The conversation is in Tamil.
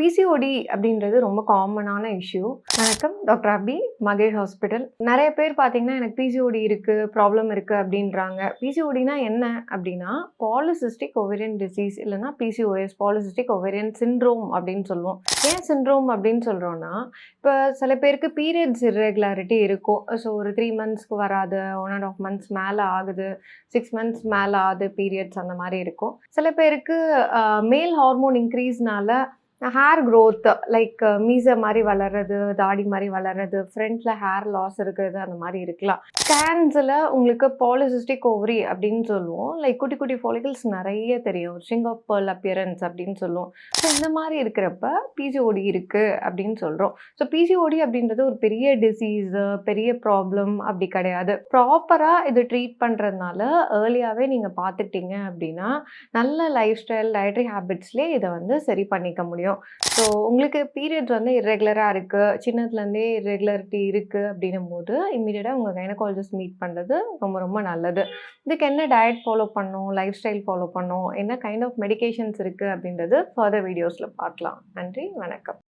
பிசிஓடி அப்படின்றது ரொம்ப காமனான இஷ்யூ. வணக்கம் டாக்டர் அபி, மகேஷ் ஹாஸ்பிட்டல். நிறைய பேர் பார்த்தீங்கன்னா, எனக்கு பிசிஓடி இருக்கு, ப்ராப்ளம் இருக்கு அப்படின்றாங்க. பிசிஓடினா என்ன அப்படின்னா, பாலிசிஸ்டிக் ஓவேரியன் டிசீஸ் இல்லைன்னா பிசிஓஎஸ், பாலிசிஸ்டிக் ஓவேரியன் சிண்ட்ரோம் அப்படின்னு சொல்லுவோம். ஏன் சிண்ட்ரோம் அப்படின்னு சொல்கிறோன்னா, இப்போ சில பேருக்கு பீரியட்ஸ் இர்ரெகுலாரிட்டி இருக்கும். ஸோ ஒரு 3 மந்த்ஸ்க்கு வராது, 1 1/2 மந்த்ஸ் மேலே ஆகுது, 6 மந்த்ஸ் மேலே ஆகுது பீரியட்ஸ் அந்த மாதிரி இருக்கும். சில பேருக்கு மேல் ஹார்மோன் இன்க்ரீஸ்னால ஹேர் க்ரோத் லைக் மீச மாதிரி வளர்றது, தாடி மாதிரி வளர்றது, ஃப்ரண்ட்ல ஹேர் லாஸ் இருக்கிறது அந்த மாதிரி இருக்கலாம். ஸ்கேன்ஸில் உங்களுக்கு பாலிசிஸ்டிக் ஓவரி அப்படின்னு சொல்லுவோம். லைக் குட்டி குட்டி ஃபாலிகல்ஸ் நிறைய தெரியும். ரிங் ஆஃப் பெர்ல் அப்பியரன்ஸ் அப்படின்னு சொல்லுவோம். ஸோ இந்த மாதிரி இருக்கிறப்ப பிசிஓடி இருக்குது அப்படின்னு சொல்கிறோம். ஸோ பிசிஓடி அப்படின்றது ஒரு பெரிய டிசீஸு, பெரிய ப்ராப்ளம் அப்படி கிடையாது. ப்ராப்பராக இது ட்ரீட் பண்ணுறதுனால ஏர்லியாகவே நீங்கள் பார்த்துக்கிட்டீங்க அப்படின்னா நல்ல லைஃப் ஸ்டைல், டயட்ரி ஹேபிட்ஸ்லேயே இதை வந்து சரி பண்ணிக்க முடியும். ஸோ உங்களுக்கு பீரியட்ஸ் வந்து இர்ரெகுலராக இருக்குது, சின்னதுலேருந்தே இர்ரெகுலாரிட்டி இருக்குது அப்படின்னும் போது இம்மீடியட்டாக உங்கள் கைனகாலஜிஸ்ட் மீட் பண்ணுறது ரொம்ப ரொம்ப நல்லது. இதுக்கு என்ன டயட் ஃபாலோ பண்ணணும், லைஃப் ஸ்டைல் ஃபாலோ பண்ணணும், என்ன கைண்ட் ஆஃப் மெடிகேஷன்ஸ் இருக்குது அப்படின்றது ஃபர்தர் வீடியோஸில் பார்க்கலாம். நன்றி, வணக்கம்.